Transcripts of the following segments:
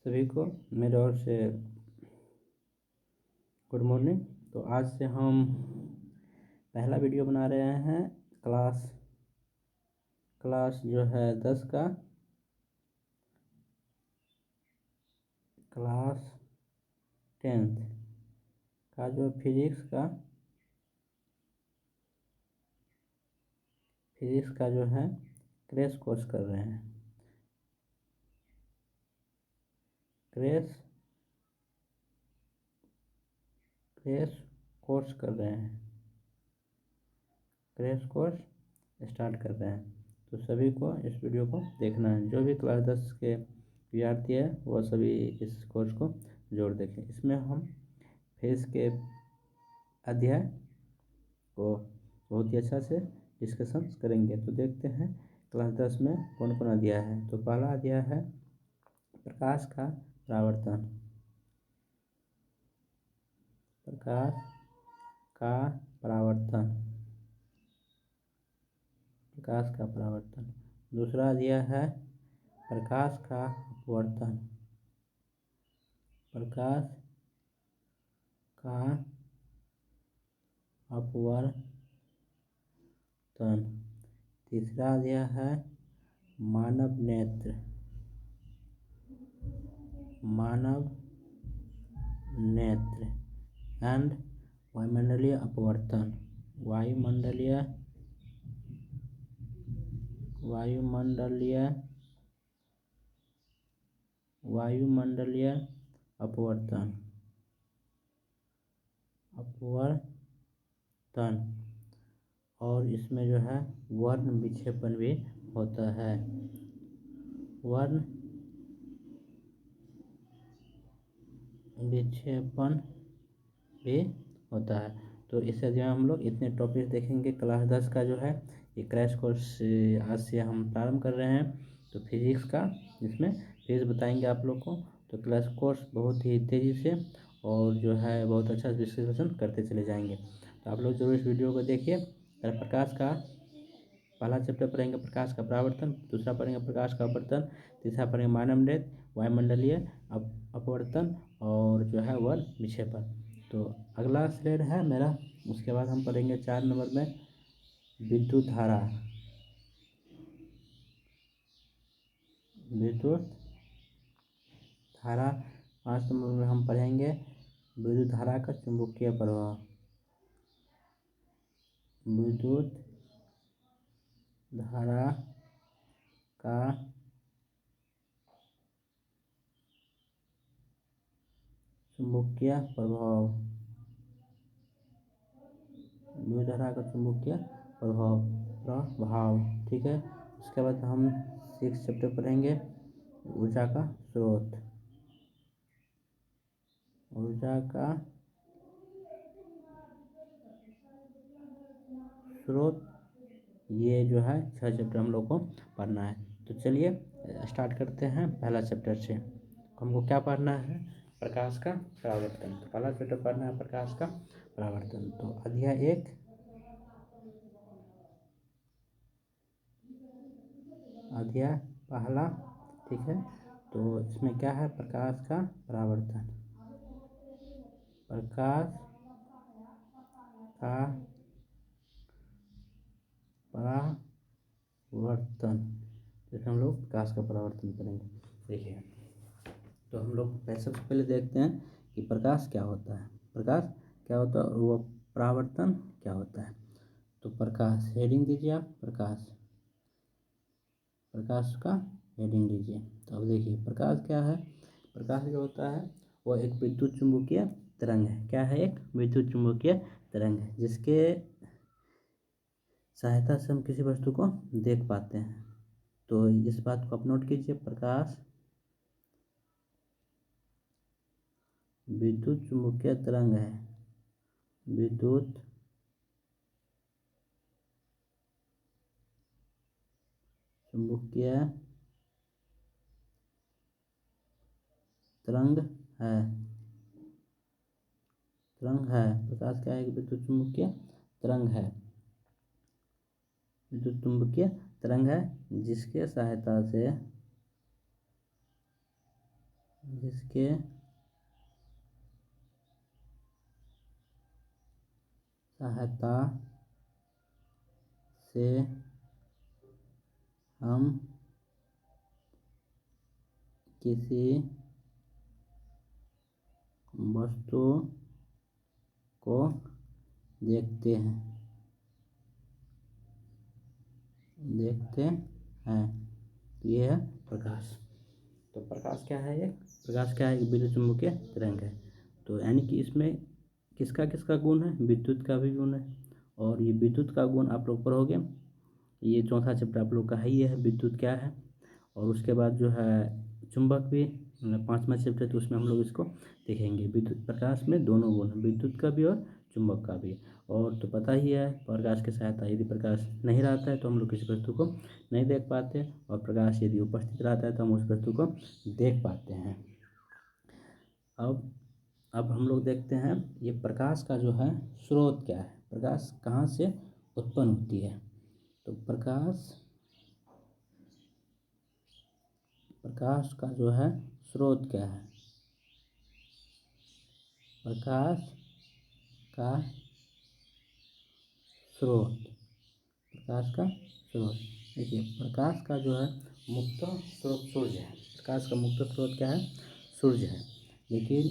सभी को मेरे ओर से गुड मॉर्निंग। तो आज से हम पहला वीडियो बना रहे हैं क्लास जो है 10 का, क्लास 10th का जो फिजिक्स का जो है क्रैश कोर्स कर रहे हैं। क्रैश कोर्स कर रहे हैं क्रैश कोर्स स्टार्ट कर रहे हैं। तो सभी को इस वीडियो को देखना है। जो भी क्लास 10 के विद्यार्थी है वो सभी इस कोर्स को जोड़ देखें। इसमें हम फेज के अध्याय को बहुत ही अच्छा से डिस्कशन करेंगे। तो देखते हैं क्लास 10 में कौन कौन अध्याय है। तो पहला अध्याय है प्रकाश का परावर्तन। प्रकाश का परावर्तन प्रकाश का परावर्तन। दूसरा अध्याय है प्रकाश का अपवर्तन। प्रकाश का अपवर्तन। तीसरा अध्याय है मानव नेत्र एंड वायुमंडलीय अपवर्तन। वायुमंडलीय अपवर्तन। और इसमें जो है वर्ण विक्षेपण भी होता है। वर्ण विक्षेपण भी होता है। तो इस अध्याय में हम लोग इतने टॉपिक देखेंगे। क्लास 10 का जो है ये क्रैश कोर्स आज से हम प्रारंभ कर रहे हैं। तो फिजिक्स का इसमें फिजिक्स बताएंगे आप लोग को। तो क्लास कोर्स बहुत ही तेज़ी से और जो है बहुत अच्छा डिस्कशन करते चले जाएंगे। तो आप लोग जरूर इस वीडियो को देखिए। प्रकाश का पहला चैप्टर पढ़ेंगे प्रकाश का परावर्तन, दूसरा पढ़ेंगे प्रकाश का अपवर्तन, तीसरा पढ़ेंगे मानव नेत्र, वायुमंडलीय अपवर्तन और जो है वर्ण विक्षेपण। तो अगला स्लाइड है मेरा। उसके बाद हम पढ़ेंगे 4 नंबर में विद्युत धारा। 5 नंबर में हम पढ़ेंगे विद्युत धारा का चुंबकीय प्रभाव। विद्युत धारा का चुंबकीय प्रभाव। विद्युत धारा का चुंबकीय प्रभाव। ठीक है। उसके बाद हम 6 चैप्टर पढ़ेंगे ऊर्जा का स्रोत। ऊर्जा का स्रोत ये जो है 6 चैप्टर हम लोग को पढ़ना है। तो चलिए स्टार्ट करते हैं पहला चैप्टर से। हमको क्या पढ़ना है? प्रकाश का परावर्तन। तो पहला चैप्टर पढ़ना है प्रकाश का परावर्तन। तो अध्याय 1 अध्याय पहला। ठीक है। तो इसमें क्या है? प्रकाश का परावर्तन। प्रकाश का परावर्तन। जैसे हम लोग प्रकाश का परावर्तन करेंगे। देखिए तो हम लोग सबसे पहले देखते हैं कि प्रकाश क्या होता है। प्रकाश क्या होता है और वो परावर्तन क्या होता है। तो प्रकाश हेडिंग दीजिए आप। प्रकाश का हेडिंग दीजिए। तो अब देखिए प्रकाश क्या है। प्रकाश जो होता है वो एक विद्युत चुम्बकीय तरंग है। क्या है? एक विद्युत चुम्बकीय तरंग है जिसके सहायता से हम किसी वस्तु को देख पाते हैं। तो इस बात को आप नोट कीजिए। प्रकाश विद्युत चुम्बकीय तरंग है। विद्युत चुम्बकीय तरंग है। प्रकाश क्या है? विद्युत चुम्बकीय तरंग है। विद्युत चुम्बकीय तरंग है जिसके सहायता से जिसके सहायता से हम किसी वस्तु को देखते हैं। ये है प्रकाश। तो प्रकाश क्या है? प्रकाश क्या है? एक विद्युत चुम्बकीय तरंग है। तो यानी कि इसमें किसका किसका गुण है? विद्युत का भी गुण है। और ये विद्युत का गुण आप लोग पढ़ोगे, ये चौथा चैप्टर आप लोग का है, ये है विद्युत क्या है। और उसके बाद जो है चुंबक भी, मतलब 5वां चैप्टर, तो उसमें हम लोग इसको देखेंगे। विद्युत प्रकाश में दोनों गुण, विद्युत का भी और चुंबक का भी। और तो पता ही है, प्रकाश की सहायता, यदि प्रकाश नहीं रहता है तो हम लोग किसी वस्तु को नहीं देख पाते, और प्रकाश यदि उपस्थित रहता है तो हम उस वस्तु को देख पाते हैं। अब हम लोग देखते हैं ये प्रकाश का जो है स्रोत क्या है, प्रकाश कहाँ से उत्पन्न होती है। तो प्रकाश का जो है स्रोत क्या है? प्रकाश का स्रोत, प्रकाश का स्रोत, देखिए प्रकाश का जो है मुख्य स्रोत सूर्य है। प्रकाश का मुख्य स्रोत क्या है? सूर्य है। लेकिन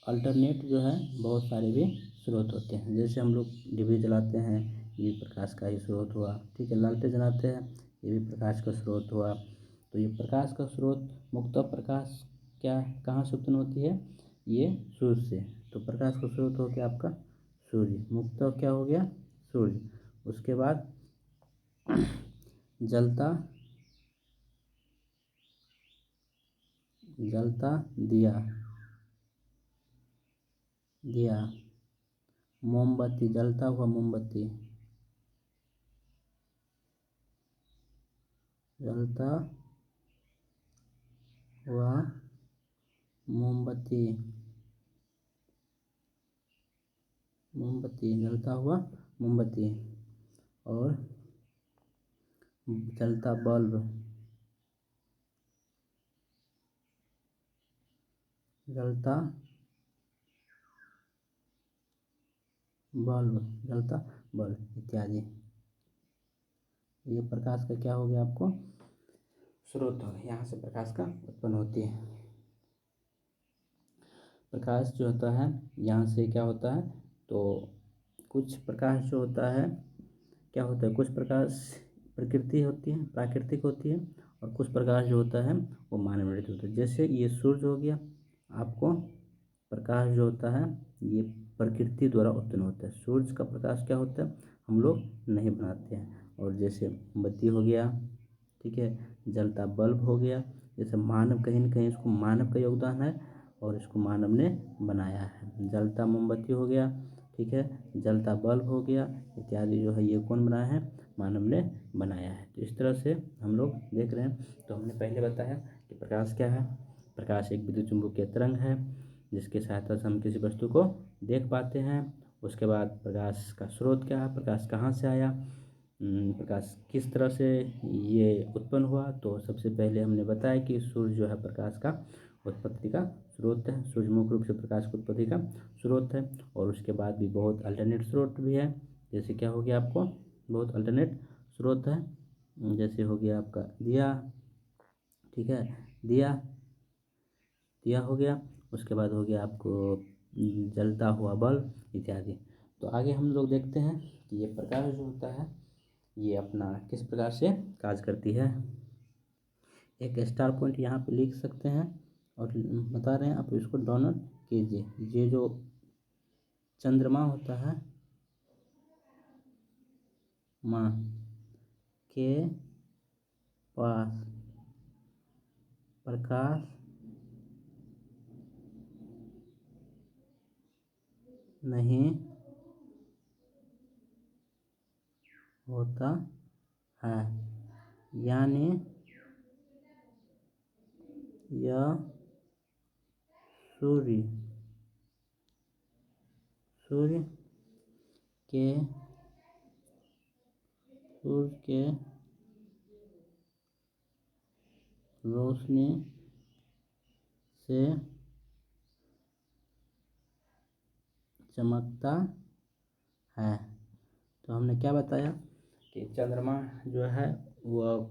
अल्टरनेट जो है बहुत सारे भी स्रोत होते हैं। जैसे हम लोग डिबरी जलाते हैं, ये प्रकाश का ही स्रोत हुआ। ठीक है, लालटेन जलाते हैं, ये भी प्रकाश का स्रोत हुआ। तो ये प्रकाश का स्रोत, मुख्यतः प्रकाश क्या कहाँ से उत्पन्न होती है? ये सूर्य से। तो प्रकाश का स्रोत हो गया आपका सूर्य, मुख्यतः क्या हो गया? सूर्य। उसके बाद जलता दिया, मोमबत्ती, जलता हुआ मोमबत्ती, जलता हुआ मोमबत्ती, जलता हुआ मोमबत्ती। और जलता बल्ब, जलता बल्ब इत्यादि। ये प्रकाश का क्या हो गया आपको? स्रोत हो गया। यहाँ से प्रकाश का उत्पन्न होती है। प्रकाश जो होता है यहाँ से क्या होता है? तो कुछ प्रकाश जो होता है, क्या होता है, कुछ प्रकाश प्रकृति होती है, प्राकृतिक होती है, और कुछ प्रकाश जो होता है वो मानव निर्मित होता है। जैसे ये सूर्य हो गया, आपको प्रकाश जो होता है ये प्रकृति द्वारा उत्पन्न होता है। सूर्य का प्रकाश क्या होता है, हम लोग नहीं बनाते हैं। और जैसे बत्ती हो गया, ठीक है, जलता बल्ब हो गया, जैसे मानव, कहीं न कहीं इसको मानव का योगदान है और इसको मानव ने बनाया है। जलता मोमबत्ती हो गया, ठीक है, जलता बल्ब हो गया इत्यादि, जो है ये कौन बनाया है? मानव ने बनाया है। तो इस तरह से हम लोग देख रहे हैं। तो हमने पहले बताया कि प्रकाश क्या है। प्रकाश एक विद्युत चुम्बकीय तरंग है जिसकी सहायता से हम किसी वस्तु को देख पाते हैं। उसके बाद प्रकाश का स्रोत क्या है, प्रकाश कहाँ से आया, प्रकाश किस तरह से ये उत्पन्न हुआ। तो सबसे पहले हमने बताया कि सूर्य जो है प्रकाश का उत्पत्ति का स्रोत है। सूर्य मुख्य रूप से प्रकाश की उत्पत्ति का स्रोत है। और उसके बाद भी बहुत अल्टरनेट स्रोत भी है। जैसे क्या हो गया आपको, बहुत अल्टरनेट स्रोत है। जैसे हो गया आपका दिया, ठीक है, दिया दिया हो गया। उसके बाद हो गया आपको जलता हुआ बल्ब इत्यादि। तो आगे हम लोग देखते हैं कि ये प्रकाश जो होता है ये अपना किस प्रकार से कार्य करती है। एक स्टार पॉइंट यहाँ पे लिख सकते हैं और बता रहे हैं, आप इसको डाउनलोड कीजिए। ये जो चंद्रमा होता है, माँ के पास प्रकाश नहीं होता है, यानी यह सूर्य के रोशनी से चमकता है। तो हमने क्या बताया कि चंद्रमा जो है वह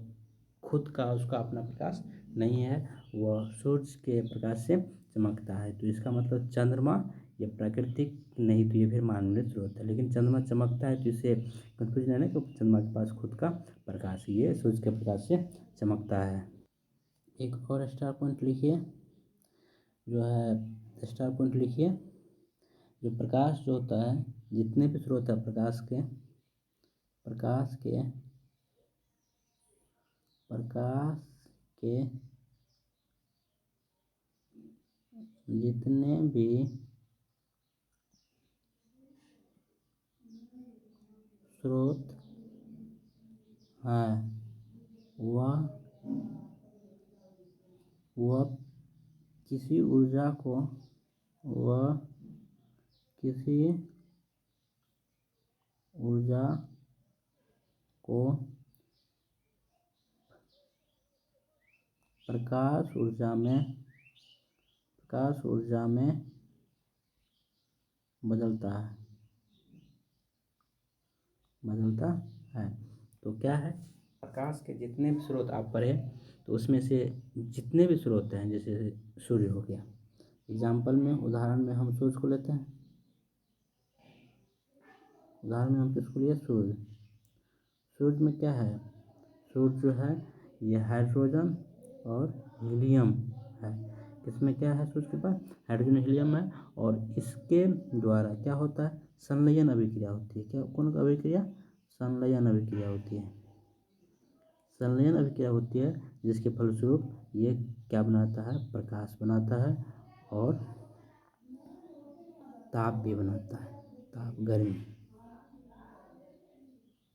खुद का उसका अपना प्रकाश नहीं है, वह सूरज के प्रकाश से चमकता है। तो इसका मतलब चंद्रमा ये प्राकृतिक नहीं, तो ये फिर मानवीय स्रोत है। लेकिन चंद्रमा चमकता है तो इसे कंफ्यूज नहीं है कि चंद्रमा के पास खुद का प्रकाश, ये सूरज के प्रकाश से चमकता है। एक और स्टार पॉइंट लिखिए, जो है स्टार पॉइंट लिखिए, जो प्रकाश जो होता है, जितने भी स्रोत है प्रकाश के प्रकाश के जितने भी स्रोत हैं वह किसी ऊर्जा को प्रकाश ऊर्जा में बदलता है। तो क्या है, प्रकाश के जितने भी स्रोत आप पढ़े, तो उसमें से जितने भी स्रोत हैं, जैसे सूर्य हो गया, एग्जाम्पल में उदाहरण में हम सूर्य को लेते हैं, उदाहरण में हम किसको लिए, सूर्य। सूर्य में क्या है, सूर्य जो है ये हाइड्रोजन और हीलियम है। इसमें क्या है, सूर्य के पास हाइड्रोजन हीलियम है, और इसके द्वारा क्या होता है, संलयन अभिक्रिया होती है। क्या, कौन अभिक्रिया, संलयन अभिक्रिया होती है। संलयन अभिक्रिया होती है, जिसके फलस्वरूप ये क्या बनाता है, प्रकाश बनाता है और ताप भी बनाता है। ताप, गर्मी,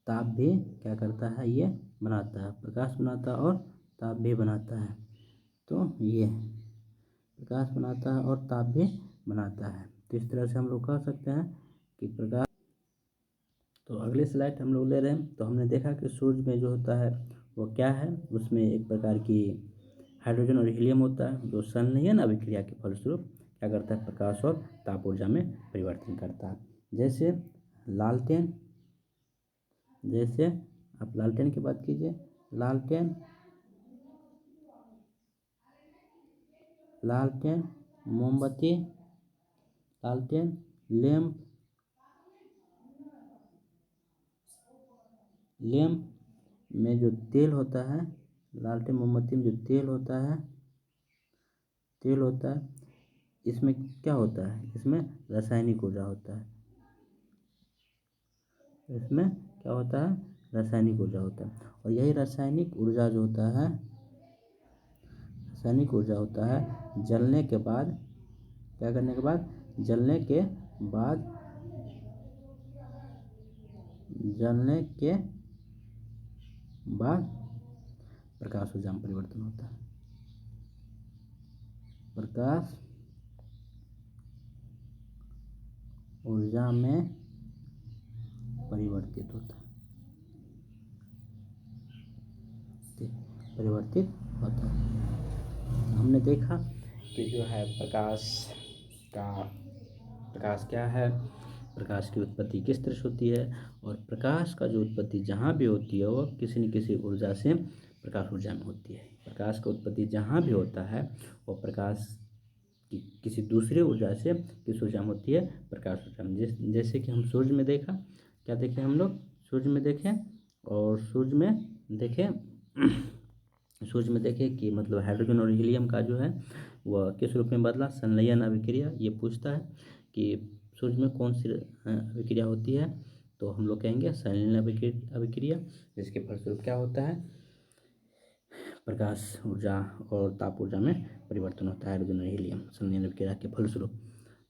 ताप भी क्या करता है, ये बनाता है, प्रकाश बनाता है और ताप भी बनाता है। तो ये प्रकाश बनाता है और ताप भी बनाता है। तो इस तरह से हम लोग कह सकते हैं कि प्रकाश। तो अगले स्लाइड हम लोग ले रहे हैं। तो हमने देखा कि सूर्य में जो होता है वो क्या है, उसमें एक प्रकार की हाइड्रोजन और हीलियम होता है, जो संलयन अभिक्रिया के फलस्वरूप क्या करता है, प्रकाश और ताप ऊर्जा में परिवर्तन करता है। जैसे लालटेन, जैसे आप लालटेन की बात कीजिए, लालटेन मोमबत्ती, लालटेन, लैंप में जो तेल होता है, लालटेन मोमबत्ती में जो तेल होता है, इसमें क्या होता है, इसमें रासायनिक ऊर्जा होता है। इसमें क्या होता है, रासायनिक ऊर्जा होता है। और यही रासायनिक ऊर्जा जो होता है, रासायनिक ऊर्जा होता है जलने के बाद, क्या करने के बाद, जलने के बाद प्रकाश ऊर्जा में परिवर्तन होता है। प्रकाश ऊर्जा में परिवर्तित होता है, हमने देखा कि जो है प्रकाश क्या है, प्रकाश की उत्पत्ति किस तरह से होती है, और प्रकाश का जो उत्पत्ति जहाँ भी होती है वो किसी न किसी ऊर्जा से प्रकाश ऊर्जा में होती है। प्रकाश का उत्पत्ति जहाँ भी होता है वो प्रकाश की किसी दूसरे ऊर्जा से किस ऊर्जा में होती है, प्रकाश ऊर्जा में। जैसे कि हम सूर्य में देखा, क्या देखें हम लोग, सूर्य में देखें, और सूर्य में देखें कि मतलब हाइड्रोजन और हीलियम का जो है वह किस रूप में बदला, संलयन अभिक्रिया। ये पूछता है कि सूर्य में कौन सी अभिक्रिया होती है, तो हम लोग कहेंगे संलयन अभिक्रिया, जिसके फलस्वरूप क्या होता है, प्रकाश ऊर्जा और ताप ऊर्जा में परिवर्तन होता है, हाइड्रोजन और हीलियम संलयन अभिक्रिया के फलस्वरूप।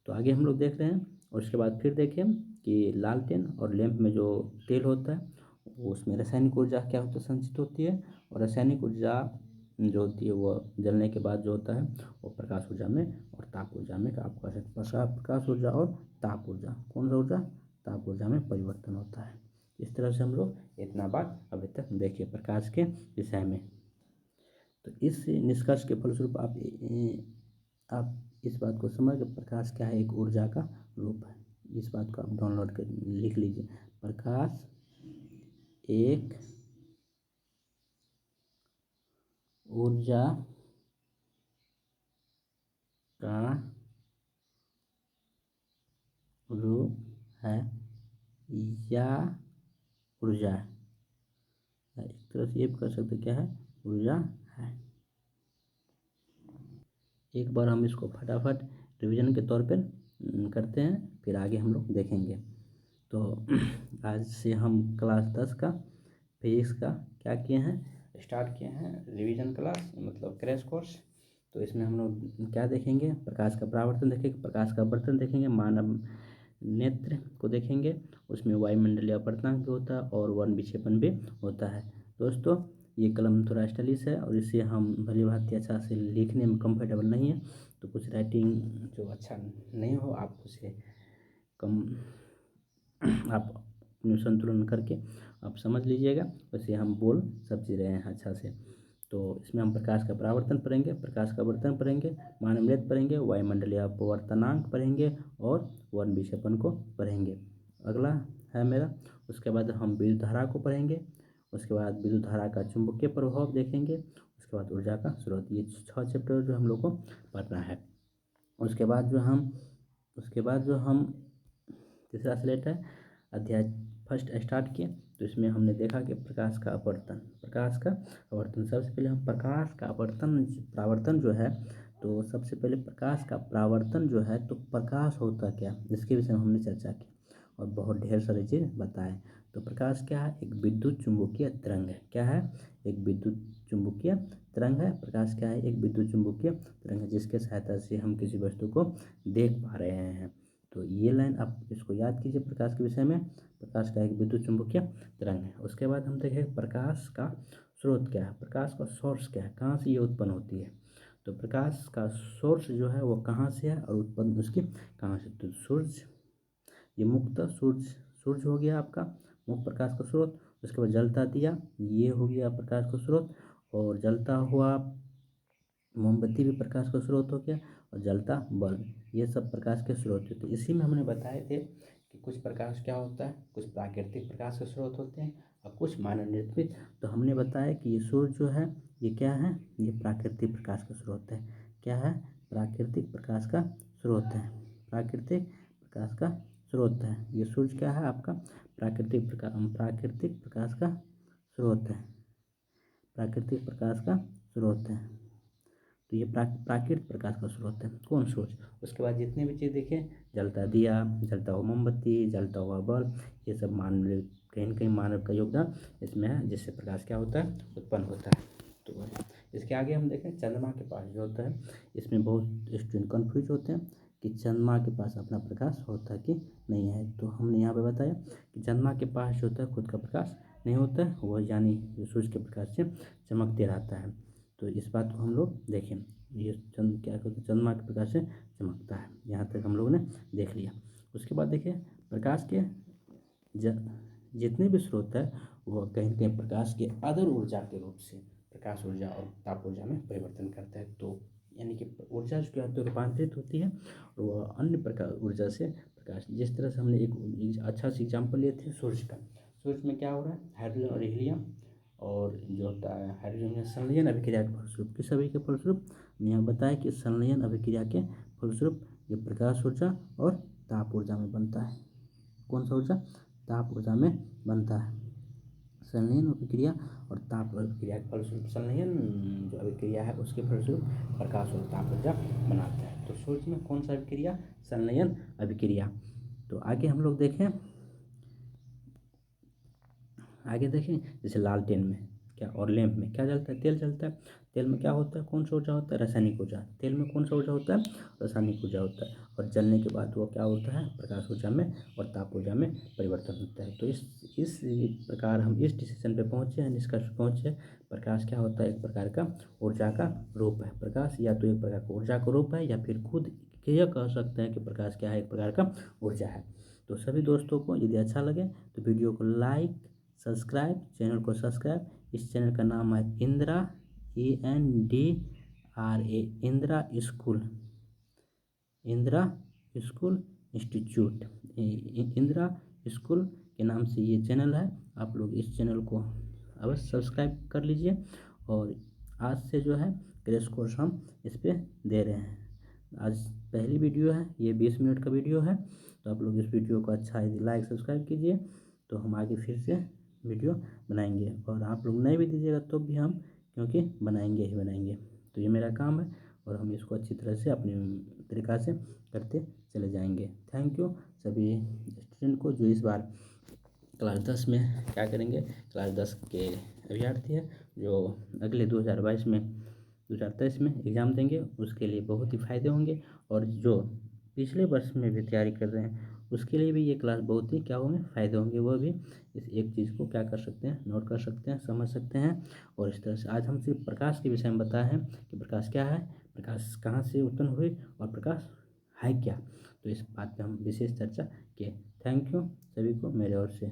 तो आगे हम लोग देख रहे हैं, और उसके बाद फिर देखें कि लालटेन और लैंप में जो तेल होता है वो, उसमें रासायनिक ऊर्जा क्या होता है, संचित होती है, और रासायनिक ऊर्जा जो होती है वो जलने के बाद जो होता है वो प्रकाश ऊर्जा में और ताप ऊर्जा में, आप कह सकते हैं प्रकाश ऊर्जा और ताप ऊर्जा, कौन सा ऊर्जा, ताप ऊर्जा में परिवर्तन होता है। इस तरह से हम लोग इतना बात अभी तक देखिए प्रकाश के विषय में। तो इस निष्कर्ष के फलस्वरूप आप आप इस बात को समझ, प्रकाश क्या है, एक ऊर्जा का रूप है। इस बात को आप डाउनलोड कर लिख लीजिए। प्रकाश एक ऊर्जा का रूप है या ऊर्जा है। एक तरह से ये भी कर सकते क्या है, ऊर्जा है। एक बार हम इसको फटाफट रिवीजन के तौर पर करते हैं, फिर आगे हम लोग देखेंगे। तो आज से हम क्लास 10 का फिजिक्स का क्या किए हैं, स्टार्ट किए हैं रिवीजन क्लास, मतलब क्रैश कोर्स। तो इसमें हम लोग क्या देखेंगे, प्रकाश का परावर्तन देखेंगे, प्रकाश का अपवर्तन देखेंगे, मानव नेत्र को देखेंगे, उसमें वायुमंडलीय अपवर्तनांक भी होता है और वर्ण विक्षेपण भी होता है। दोस्तों ये कलम थोड़ा स्टाइलिश है और इसे हम भली भांति अच्छा से लिखने में कंफर्टेबल नहीं है, तो कुछ राइटिंग जो अच्छा नहीं हो आप उसे कम आप अपने संतुलन करके आप समझ लीजिएगा। वैसे हम बोल सब चीज़ रहे हैं अच्छा से। तो इसमें हम प्रकाश का परावर्तन पढ़ेंगे, प्रकाश का वर्तन पढ़ेंगे, मानव नेत्र पढ़ेंगे, वायुमंडलीय अपवर्तनांक पढ़ेंगे और वर्ण विक्षेपण को पढ़ेंगे। अगला है मेरा, उसके बाद हम विद्युत धारा को पढ़ेंगे, उसके बाद विद्युत धारा का चुंबकीय प्रभाव देखेंगे, उसके बाद ऊर्जा का स्रोत। ये 6 चैप्टर जो हम लोग को पढ़ना है। उसके बाद जो हम तीसरा स्लेट है, अध्याय फर्स्ट स्टार्ट किए। तो इसमें हमने देखा कि प्रकाश का अपवर्तन सबसे पहले हम प्रकाश का परावर्तन जो है, तो सबसे पहले प्रकाश का परावर्तन जो है, तो प्रकाश होता क्या, इसके विषय में हमने चर्चा की और बहुत ढेर सारी चीज़ बताए। तो प्रकाश क्या है, एक विद्युत चुंबकीय तरंग है। क्या है, एक विद्युत चुंबकीय तरंग है। प्रकाश क्या है, एक विद्युत चुंबकीय तरंग है, जिसके सहायता से हम किसी वस्तु को देख पा रहे हैं। तो ये लाइन आप इसको याद कीजिए प्रकाश के विषय में। प्रकाश का एक विद्युत चुंबकीय तरंग है। उसके बाद हम देखें प्रकाश का स्रोत क्या है, प्रकाश का सोर्स क्या है, कहाँ से ये उत्पन्न होती है। तो प्रकाश का सोर्स जो है वो कहाँ से है और उत्पन्न उसकी कहाँ से। तो सूर्य, ये मुक्त सूर्य हो गया आपका मुक्त प्रकाश का स्रोत। उसके बाद जलता दिया, ये हो गया प्रकाश का स्रोत। और जलता हुआ मोमबत्ती भी प्रकाश का स्रोत हो गया, और जलता बल्ब, ये सब प्रकाश के स्रोत होते हैं। इसी में हमने बताए थे कि कुछ प्रकाश क्या होता है, कुछ प्राकृतिक प्रकाश के स्रोत होते हैं और कुछ मानव निर्मित। तो हमने बताया कि ये सूर्य जो है ये क्या है, ये प्राकृतिक प्रकाश का स्रोत है। क्या है, प्राकृतिक प्रकाश का स्रोत है, प्राकृतिक प्रकाश का स्रोत है। ये सूर्य क्या है आपका प्राकृतिक प्रकाश का स्रोत है, प्राकृतिक प्रकाश का स्रोत है। तो ये प्राकृतिक प्रकाश का स्रोत है, कौन सूर्य। उसके बाद जितने भी चीज़ देखें, जलता दिया, जलता हुआ मोमबत्ती, जलता हुआ बल्ब, ये सब मानव, कहीं न कहीं मानव का योगदान इसमें है, जिससे प्रकाश क्या होता है, उत्पन्न होता है। तो इसके आगे हम देखें चंद्रमा के पास जो होता है, इसमें बहुत स्टूडेंट कन्फ्यूज होते हैं कि चंद्रमा के पास अपना प्रकाश होता है कि नहीं है। तो हमने यहाँ पे बताया कि चंद्रमा के पास जो होता है खुद का प्रकाश नहीं होता है, वह यानी सूर्य के प्रकाश से चमकते रहता है। तो इस बात को हम लोग देखें, ये चंद्र क्या करते, चंद्रमा के प्रकाश से चमकता है। यहाँ तक हम लोगों ने देख लिया। उसके बाद देखिए प्रकाश के जितने भी स्रोत है वह कहीं न कहीं प्रकाश के अदर ऊर्जा के रूप से प्रकाश ऊर्जा और ताप ऊर्जा में परिवर्तन करता है। तो यानी कि ऊर्जा जो है तो रूपांतरित होती है और वह अन्य प्रकार ऊर्जा से प्रकाश, जिस तरह से हमने एक अच्छा सा एग्जाम्पल लिए थे सूर्य का। सूर्य में क्या हो रहा है, हाइड्रोजन और हीलियम और जो होता है हाइड्रोजन संलयन अभिक्रिया के फलस्वरूप, किस अभिक्रिया के फलस्वरूप, यहाँ बताया कि संलयन अभिक्रिया के फलस्वरूप ये प्रकाश ऊर्जा और ताप ऊर्जा में बनता है। कौन सा ऊर्जा, ताप ऊर्जा में बनता है। संलयन अभिक्रिया और ताप अभिक्रिया के फलस्वरूप, संलयन जो अभिक्रिया है उसके फलस्वरूप प्रकाश और ताप ऊर्जा बनाता है। तो सूर्य में कौन सा अभिक्रिया, संलयन अभिक्रिया। तो आगे हम लोग देखें, जैसे लालटेन में क्या और लैंप में क्या जलता है, तेल जलता है। तेल में क्या होता है, कौन सा ऊर्जा होता है, रासायनिक ऊर्जा। तेल में कौन सा ऊर्जा होता है, रासायनिक ऊर्जा होता है। और जलने के बाद वो क्या होता है, प्रकाश ऊर्जा में और ताप ऊर्जा में परिवर्तन होता है। तो इस प्रकार हम इस डिसीजन पे पहुँचे हैं, निष्कर्ष पहुँचे, प्रकाश क्या होता है, एक प्रकार का ऊर्जा का रूप है। प्रकाश या तो एक प्रकार का ऊर्जा का रूप है या फिर खुद यह कह सकते हैं कि प्रकाश क्या है, एक प्रकार का ऊर्जा है। तो सभी दोस्तों को यदि अच्छा लगे तो वीडियो को लाइक, सब्सक्राइब, चैनल को सब्सक्राइब। इस चैनल का नाम है Indira, ENDRA, Indira school. Indira school institute, Indira school के नाम से ये चैनल है। आप लोग इस चैनल को अवश्य सब्सक्राइब कर लीजिए। और आज से जो है क्रैश कोर्स हम इस पर दे रहे हैं। आज पहली वीडियो है, ये 20 मिनट का वीडियो है। तो आप लोग इस वीडियो को अच्छा लाइक सब्सक्राइब कीजिए, तो हम आगे फिर से वीडियो बनाएंगे। और आप लोग नहीं भी दीजिएगा तो भी हम क्योंकि बनाएंगे ही बनाएंगे। तो ये मेरा काम है और हम इसको अच्छी तरह से अपने तरीक़ा से करते चले जाएंगे। थैंक यू सभी स्टूडेंट को जो इस बार क्लास 10 में क्या करेंगे, क्लास 10 के अभ्यर्थी है जो अगले 2023 में एग्ज़ाम देंगे, उसके लिए बहुत ही फ़ायदे होंगे। और जो पिछले वर्ष में भी तैयारी कर रहे हैं उसके लिए भी ये क्लास बहुत ही क्या होंगे, फ़ायदे होंगे। वह भी इस एक चीज़ को क्या कर सकते हैं, नोट कर सकते हैं, समझ सकते हैं। और इस तरह से आज हम सिर्फ प्रकाश के विषय में बताए हैं कि प्रकाश क्या है, प्रकाश कहाँ से उत्पन्न हुए और प्रकाश है क्या। तो इस बात पे हम विशेष चर्चा किए। थैंक यू सभी को मेरे ओर से।